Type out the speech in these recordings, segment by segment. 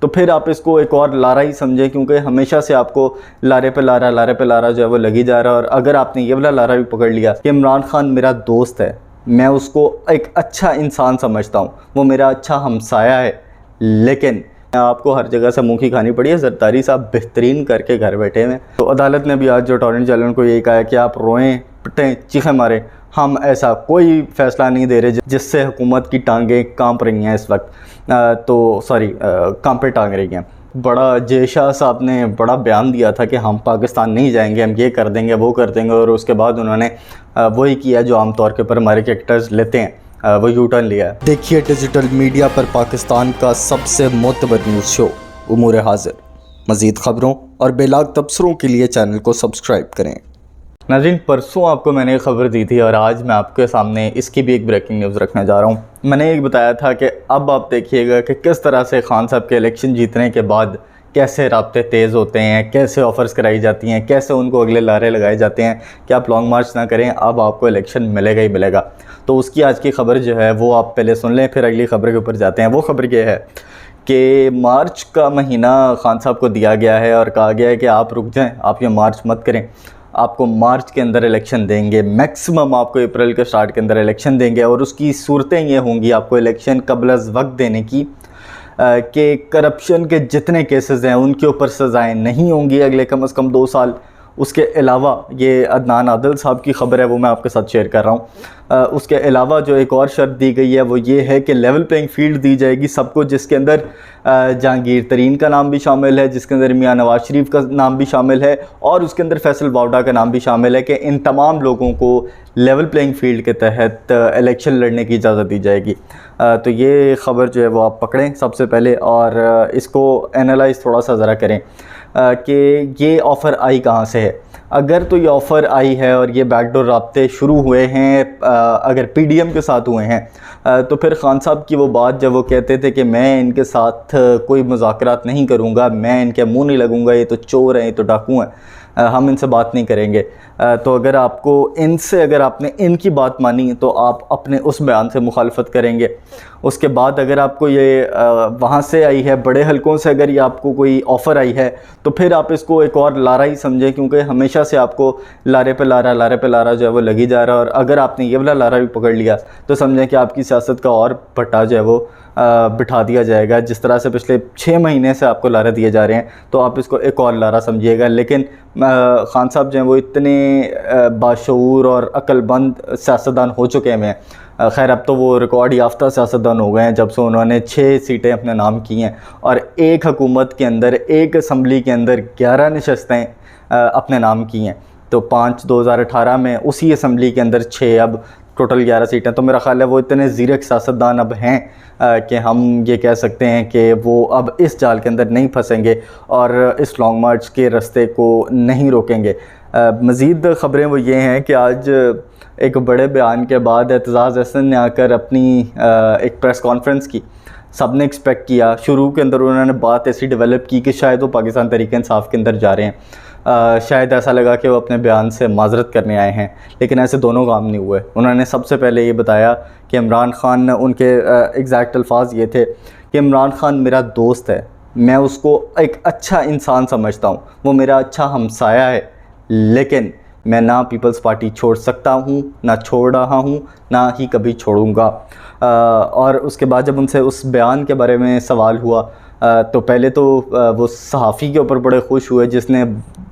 तो फिर आप इसको एक और लारा ही समझें, क्योंकि हमेशा से आपको लारे पे लारा जो है वो लगी जा रहा है। और अगर आपने ये वाला लारा भी पकड़ लिया कि इमरान खान मेरा दोस्त है, मैं उसको एक अच्छा इंसान समझता हूँ, वो मेरा अच्छा हमसाया है, लेकिन आपको हर जगह से मुँह की खानी पड़ी है। जरदारी साहब बेहतरीन करके घर बैठे हुए। तो अदालत ने भी आज जो अटॉर्नी जनरल को यही कहा है कि आप रोएं पिटें चीखें मारें, हम ऐसा कोई फ़ैसला नहीं दे रहे जिससे हुकूमत की टांगें कांप रही हैं इस वक्त। कांपे टांग रही हैं। बड़ा जय शाह साहब ने बड़ा बयान दिया था कि हम पाकिस्तान नहीं जाएंगे, हम ये कर देंगे वो कर देंगे, और उसके बाद उन्होंने वही किया जो आमतौर के ऊपर हमारे कैरेक्टर्स लेते हैं, वो यू टर्न लिया। देखिए डिजिटल मीडिया पर पाकिस्तान का सबसे मोतबर न्यूज़ शो उमूर हाजिर। मज़ीद ख़बरों और बेलाग तबसरों के लिए चैनल को सब्सक्राइब करें। नाज़रीन, परसों आपको मैंने एक ख़बर दी थी और आज मैं आपके सामने इसकी भी एक ब्रेकिंग न्यूज़ रखने जा रहा हूँ। मैंने एक बताया था कि अब आप देखिएगा कि किस तरह से खान साहब के इलेक्शन जीतने के बाद कैसे राब्ते तेज़ होते हैं, कैसे ऑफ़र्स कराई जाती हैं, कैसे उनको अगले लारे लगाए जाते हैं कि आप लॉन्ग मार्च ना करें, अब आपको इलेक्शन मिलेगा ही मिलेगा। तो उसकी आज की ख़बर जो है वो आप पहले सुन लें, फिर अगली ख़बर के ऊपर जाते हैं। वो ख़बर ये है कि मार्च का महीना खान साहब को दिया गया है और कहा गया है कि आप रुक जाएं, आप ये मार्च मत करें, आपको मार्च के अंदर इलेक्शन देंगे, मैक्सिमम आपको अप्रैल के स्टार्ट के अंदर इलेक्शन देंगे। और उसकी सूरतें ये होंगी आपको इलेक्शन कबल अज़ वक्त देने की कि करप्शन के जितने केसेस हैं उनके ऊपर सज़ाएँ नहीं होंगी अगले कम से कम 2 साल। उसके अलावा ये अदनान आदिल साहब की ख़बर है, वो मैं आपके साथ शेयर कर रहा हूँ। उसके अलावा जो एक और शर्त दी गई है वो ये है कि लेवल प्लेइंग फील्ड दी जाएगी सबको, जिसके अंदर जहांगीर तरीन का नाम भी शामिल है, जिसके अंदर मियां नवाज शरीफ का नाम भी शामिल है, और उसके अंदर फैसल बावडा का नाम भी शामिल है कि इन तमाम लोगों को लेवल प्लेइंग फील्ड के तहत इलेक्शन लड़ने की इजाज़त दी जाएगी। तो ये ख़बर जो है वो आप पकड़ें सबसे पहले और इसको एनालाइज़ थोड़ा सा ज़रा करें कि ये ऑफ़र आई कहाँ से है। अगर तो ये ऑफ़र आई है और ये बैकडोर राब्ते शुरू हुए हैं, अगर पीडीएम के साथ हुए हैं, तो फिर खान साहब की वो बात जब वो कहते थे कि मैं इनके साथ कोई मुज़ाकरात नहीं करूँगा, मैं इनके मुंह नहीं लगूँगा, ये तो चोर हैं, ये तो डाकू हैं, हम इनसे बात नहीं करेंगे। तो अगर आपको इनसे अगर आपने इनकी बात मानी तो आप अपने उस बयान से मुखालफत करेंगे। उसके बाद अगर आपको ये वहाँ से आई है, बड़े हलकों से अगर ये आपको कोई ऑफ़र आई है, तो फिर आप इसको एक और लारा ही समझें, क्योंकि हमेशा से आपको लारे पे लारा जो है वो लगी जा रहा है। और अगर आपने ये वाला लारा भी पकड़ लिया तो समझें कि आपकी सियासत का और भट्टा जो है वो बिठा दिया जाएगा। जिस तरह से पिछले 6 महीने से आपको लारे दिए जा रहे हैं, तो आप इसको एक और लारा समझिएगा। लेकिन खान साहब जो हैं वो इतने बाशऊर और अक्लमंद सियासतदान हो चुके हैं, खैर अब तो वो रिकॉर्ड याफ्ता सियासतदान हो गए हैं जब से उन्होंने 6 सीटें अपने नाम की हैं और एक हुकूमत के अंदर, एक असम्बली के अंदर 11 नशस्तें अपने नाम की हैं। तो 5 2018 में उसी असम्बली के अंदर 6, अब टोटल 11 सीटें। तो मेरा ख़्याल है वो इतने ज़ीरक सियासतदान अब हैं कि हम ये कह सकते हैं कि वो अब इस जाल के अंदर नहीं फंसेंगे और इस लॉन्ग मार्च के रास्ते को नहीं रोकेंगे। मज़ीद ख़बरें वो ये हैं कि आज एक बड़े बयान के बाद एतजाज़ हसन ने आकर अपनी एक प्रेस कॉन्फ्रेंस की। सब ने एक्सपेक्ट किया, शुरू के अंदर उन्होंने बात ऐसी डेवलप की कि शायद वो पाकिस्तान तहरीक इंसाफ के अंदर जा रहे हैं। शायद ऐसा लगा कि वो अपने बयान से माजरत करने आए हैं, लेकिन ऐसे दोनों काम नहीं हुए। उन्होंने सबसे पहले ये बताया कि इमरान खान, उनके एग्जैक्ट अल्फाज ये थे कि इमरान खान मेरा दोस्त है, मैं उसको एक अच्छा इंसान समझता हूँ, वो मेरा अच्छा हमसाया है, लेकिन मैं ना पीपल्स पार्टी छोड़ सकता हूँ, ना छोड़ रहा हूँ, ना ही कभी छोड़ूंगा। और उसके बाद जब उनसे उस बयान के बारे में सवाल हुआ तो पहले तो वो सहाफ़ी के ऊपर बड़े खुश हुए जिसने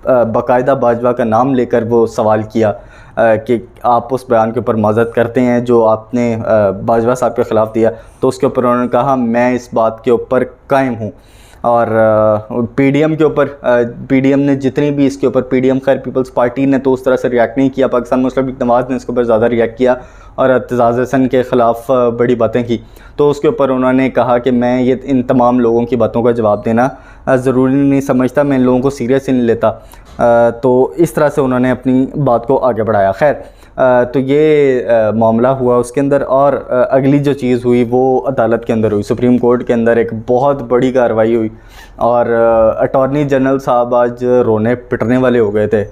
बाकायदा बाजवा का नाम लेकर वो सवाल किया कि आप उस बयान के ऊपर माज़रत करते हैं जो आपने बाजवा साहब के ख़िलाफ़ दिया। तो उसके ऊपर उन्होंने कहा मैं इस बात के ऊपर कायम हूँ। और पीडीएम के ऊपर, पीडीएम ने जितनी भी इसके ऊपर, पीडीएम खैर पीपल्स पार्टी ने तो उस तरह से रिएक्ट नहीं किया, पाकिस्तान मुस्लिम लीग नवाज़ ने इसके ऊपर ज़्यादा रिएक्ट किया और एतजाज़ हसन के ख़िलाफ़ बड़ी बातें की। तो उसके ऊपर उन्होंने कहा कि मैं ये इन तमाम लोगों की बातों का जवाब देना ज़रूरी नहीं समझता, मैं इन लोगों को सीरियस ही नहीं लेता। तो इस तरह से उन्होंने अपनी बात को आगे बढ़ाया। खैर तो ये मामला हुआ उसके अंदर। और अगली जो चीज़ हुई वो अदालत के अंदर हुई, सुप्रीम कोर्ट के अंदर एक बहुत बड़ी कार्रवाई हुई और अटॉर्नी जनरल साहब आज रोने पिटने वाले हो गए थे।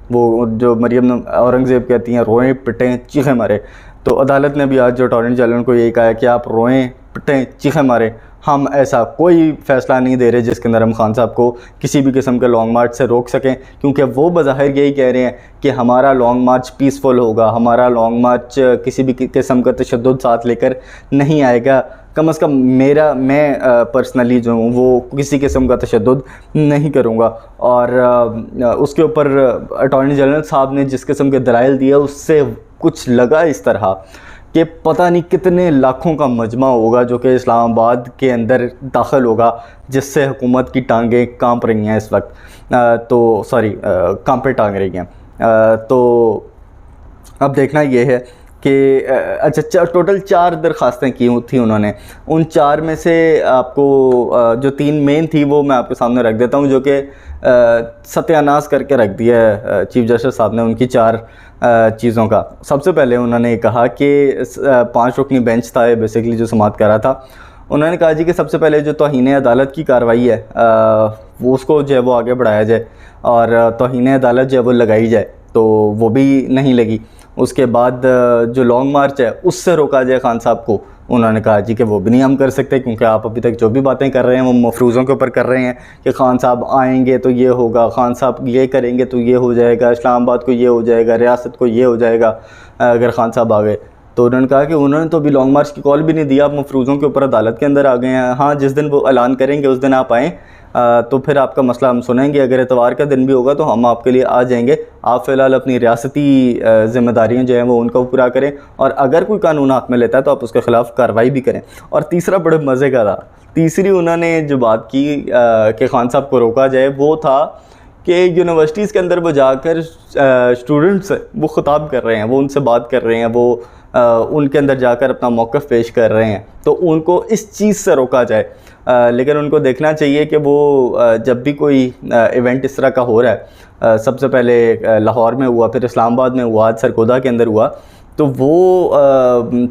वो जो मरियम औरंगज़ेब कहती हैं रोएं पिटें चीखें मारें, तो अदालत ने भी आज जो अटॉर्नी जनरल को यही कहा है कि आप रोएं पिटें चीखें मारें, हम ऐसा कोई फ़ैसला नहीं दे रहे जिसके अंदर हम खान साहब को किसी भी किस्म के लॉन्ग मार्च से रोक सकें, क्योंकि वो बज़ाहिर यही कह रहे हैं कि हमारा लॉन्ग मार्च पीसफुल होगा, हमारा लॉन्ग मार्च किसी भी किस्म का तशद्दुद साथ लेकर नहीं आएगा। कम अज़ कम मैं पर्सनली जो हूँ वो किसी किस्म का तशद्दुद नहीं करूँगा। और उसके ऊपर अटॉर्नी जनरल साहब ने जिस किस्म के दलाइल दिए उससे कुछ लगा इस तरह कि पता नहीं कितने लाखों का मजमा होगा जो कि इस्लामाबाद के अंदर दाखिल होगा, जिससे हुकूमत की टांगें कांप रही हैं इस वक्त। कांपे टांग रही हैं। तो अब देखना ये है कि अच्छा टोटल 4 दरख्वास्तें की थी उन्होंने। उन 4 में से आपको जो 3 मेन थी वो मैं आपके सामने रख देता हूँ, जो कि सत्यानाश करके रख दिया है चीफ जस्टिस साहब ने उनकी 4 चीज़ों का। सबसे पहले उन्होंने कहा कि 5 रुकनी बेंच था बेसिकली जो समाअत कर रहा था। उन्होंने कहा जी कि सबसे पहले जो तौहीन अदालत की कार्रवाई है वो उसको जो है वो आगे बढ़ाया जाए और तौहीन अदालत जो है वो लगाई जाए, तो वो भी नहीं लगी। उसके बाद जो लॉन्ग मार्च है उससे रोका जाए खान साहब को। उन्होंने कहा जी कि वो भी नहीं हम कर सकते, क्योंकि आप अभी तक जो भी बातें कर रहे हैं वो मफरूज़ों के ऊपर कर रहे हैं कि खान साहब आएंगे तो ये होगा, खान साहब ये करेंगे तो ये हो जाएगा, इस्लामाबाद को ये हो जाएगा, रियासत को ये हो जाएगा अगर खान साहब आ गए। तो उन्होंने कहा कि उन्होंने तो अभी लॉन्ग मार्च की कॉल भी नहीं दिया, आप मफरूज़ों के ऊपर अदालत के अंदर आ गए हैं। हाँ, जिस दिन वो ऐलान करेंगे उस दिन आप आएँ तो फिर आपका मसला हम सुनेंगे। अगर एतवार का दिन भी होगा तो हम आपके लिए आ जाएंगे। आप फ़िलहाल अपनी रियासती ज़िम्मेदारियाँ जो हैं वो उनको पूरा करें, और अगर कोई कानून हाथ में लेता है तो आप उसके ख़िलाफ़ कार्रवाई भी करें। और तीसरा बड़े मज़े का था, तीसरी उन्होंने जो बात की कि खान साहब को रोका जाए, वो था कि यूनिवर्सिटीज़ के अंदर वो जाकर स्टूडेंट्स वो ख़िताब कर रहे हैं, वो उनसे बात कर रहे हैं, वो उनके अंदर जाकर अपना मौक़िफ़ पेश कर रहे हैं, तो उनको इस चीज़ से रोका जाए। लेकिन उनको देखना चाहिए कि वो जब भी कोई इवेंट इस तरह का हो रहा है, सबसे पहले लाहौर में हुआ, फिर इस्लामाबाद में हुआ, आज सरगोदा के अंदर हुआ, तो वो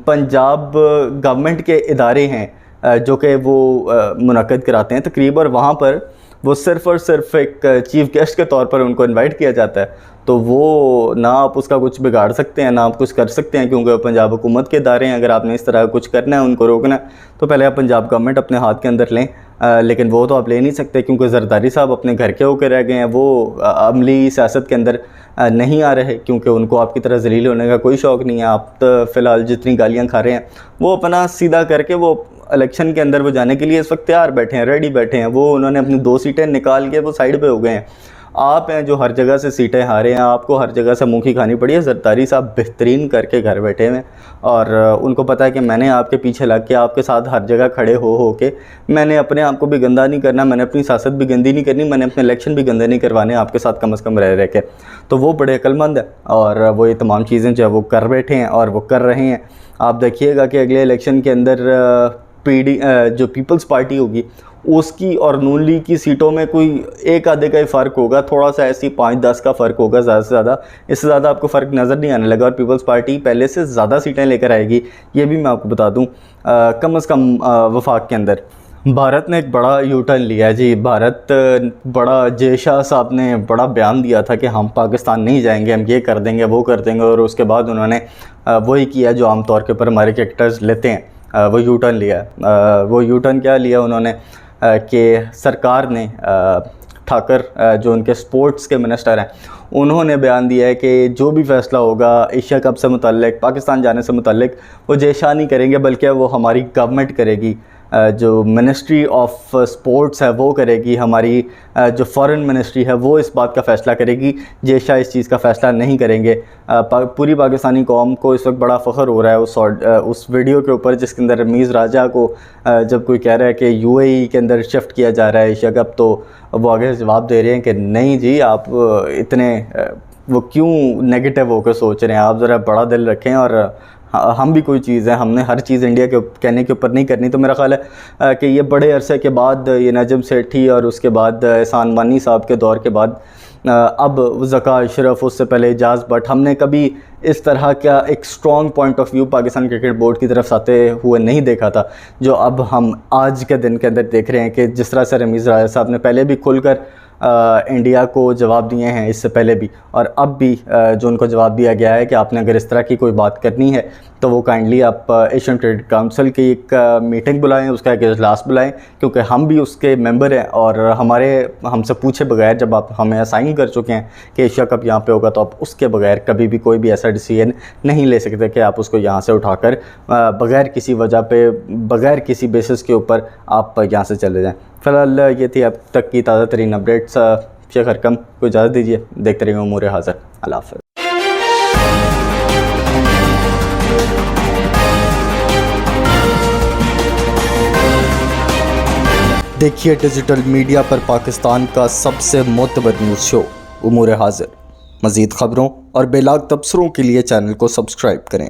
पंजाब गवर्नमेंट के इदारे हैं जो कि वो मुनक़्क़िद कराते हैं तकरीब, और वहाँ पर वो सिर्फ़ और सिर्फ एक चीफ़ गेस्ट के तौर पर उनको इनवाइट किया जाता है। तो वो ना आप उसका कुछ बिगाड़ सकते हैं ना आप कुछ कर सकते हैं, क्योंकि पंजाब हुकूमत के इदारे हैं। अगर आपने इस तरह कुछ करना है, उनको रोकना है, तो पहले आप पंजाब गवर्नमेंट अपने हाथ के अंदर लें। लेकिन वो तो आप ले नहीं सकते, क्योंकि जरदारी साहब अपने घर के होकर रह गए हैं। वो अमली सियासत के अंदर नहीं आ रहे, क्योंकि उनको आपकी तरह जलील होने का कोई शौक़ नहीं है। आप तो फ़िलहाल जितनी गालियाँ खा रहे हैं वो अपना सीधा करके वो इलेक्शन के अंदर वो जाने के लिए इस वक्त तैयार बैठे हैं, रेडी बैठे हैं। वो उन्होंने अपनी 2 सीटें निकाल के वो साइड पे हो गए हैं। आप हैं जो हर जगह से सीटें हारे हैं, आपको हर जगह से मुँह की खानी पड़ी है। जरदारी साहब बेहतरीन करके घर बैठे हुए हैं, और उनको पता है कि मैंने आपके पीछे लग के आपके साथ हर जगह खड़े हो के मैंने अपने आप को भी गंदा नहीं करना, मैंने अपनी सियासत भी गंदी नहीं करनी, मैंने अपने इलेक्शन भी गंदे नहीं करवाने आपके साथ कम से कम रह के। तो वो बड़े अक्लमंद है, और वो ये तमाम चीज़ें जो है वो कर बैठे हैं और वो कर रहे हैं। आप देखिएगा कि अगले इलेक्शन के अंदर जो पीपल्स पार्टी होगी उसकी और नून लीग की सीटों में कोई एक आधे का ही फ़र्क होगा, थोड़ा सा ऐसी 5-10 का फ़र्क होगा, ज़्यादा से ज़्यादा। इससे ज़्यादा आपको फ़र्क नज़र नहीं आने लगा, और पीपल्स पार्टी पहले से ज़्यादा सीटें लेकर आएगी, ये भी मैं आपको बता दूँ। कम से कम वफाक के अंदर भारत ने एक बड़ा यू टर्न लिया है जी। भारत बड़ा जय शाह साहब ने बड़ा बयान दिया था कि हम पाकिस्तान नहीं जाएंगे, हम ये कर देंगे वो कर देंगे, और उसके बाद उन्होंने वही किया जो आम तौर के ऊपर हमारे क्रिकेटर्स लेते हैं, वो यू टर्न लिया। वो यू टर्न क्या लिया उन्होंने कि सरकार ने ठाकर जो उनके स्पोर्ट्स के मिनिस्टर हैं उन्होंने बयान दिया है कि जो भी फ़ैसला होगा एशिया कप से मुतल्लिक, पाकिस्तान जाने से मुतल्लिक, वो जय शाह नहीं करेंगे बल्कि वो हमारी गवर्नमेंट करेगी। जो मिनिस्ट्री ऑफ स्पोर्ट्स है वो करेगी, हमारी जो फॉरेन मिनिस्ट्री है वो इस बात का फ़ैसला करेगी, जय शाह इस चीज़ का फ़ैसला नहीं करेंगे। पूरी पाकिस्तानी कौम को इस वक्त बड़ा फ़ख्र हो रहा है उस वीडियो के ऊपर जिसके अंदर रमीज़ राजा को जब कोई कह रहा है कि यूएई के अंदर शिफ्ट किया जा रहा है एशिया कप, तो वो आगे जवाब दे रहे हैं कि नहीं जी, आप इतने वो क्यों नेगेटिव होकर सोच रहे हैं, आप ज़रा बड़ा दिल रखें, और हम भी कोई चीज़ है, हमने हर चीज़ इंडिया के कहने के ऊपर नहीं करनी। तो मेरा ख़्याल है कि ये बड़े अरसे के बाद, ये नजम सेठी और उसके बाद एहसान मानी साहब के दौर के बाद, अब ज़का अशरफ, उससे पहले एजाज़ बट, हमने कभी इस तरह का एक strong point of view Pakistan cricket board की तरफ से आते हुए नहीं देखा था, जो अब हम आज के दिन के अंदर देख रहे हैं कि जिस तरह से रमीज़ राजा साहब ने पहले भी खुलकर इंडिया को जवाब दिए हैं इससे पहले भी, और अब भी जो उनको जवाब दिया गया है कि आपने अगर इस तरह की कोई बात करनी है तो वो काइंडली आप एशियन ट्रेड काउंसिल की एक मीटिंग बुलाएं, उसका एक इजलास बुलाएं, क्योंकि हम भी उसके मेंबर हैं और हमसे पूछे बगैर जब आप हमें असाइन कर चुके हैं कि एशिया कप यहाँ पे होगा, तो आप उसके बगैर कभी भी कोई भी ऐसा डिसीजन नहीं ले सकते कि आप उसको यहाँ से उठाकर बगैर किसी वजह पे, बगैर किसी बेसिस के ऊपर आप यहाँ से चले जाएँ। फ़िलहाल ये थी अब तक की ताज़ा तरीन अपडेट्स। शेख हरकम को इजाज़त दीजिए, देखते रहिए उमूर हाज़िर। अल्लाह हाफ़िज़। देखिए डिजिटल मीडिया पर पाकिस्तान का सबसे मोतबर न्यूज़ शो उमूर हाज़िर। मज़ीद ख़बरों और बेलाग तबसरों के लिए चैनल को सब्सक्राइब करें।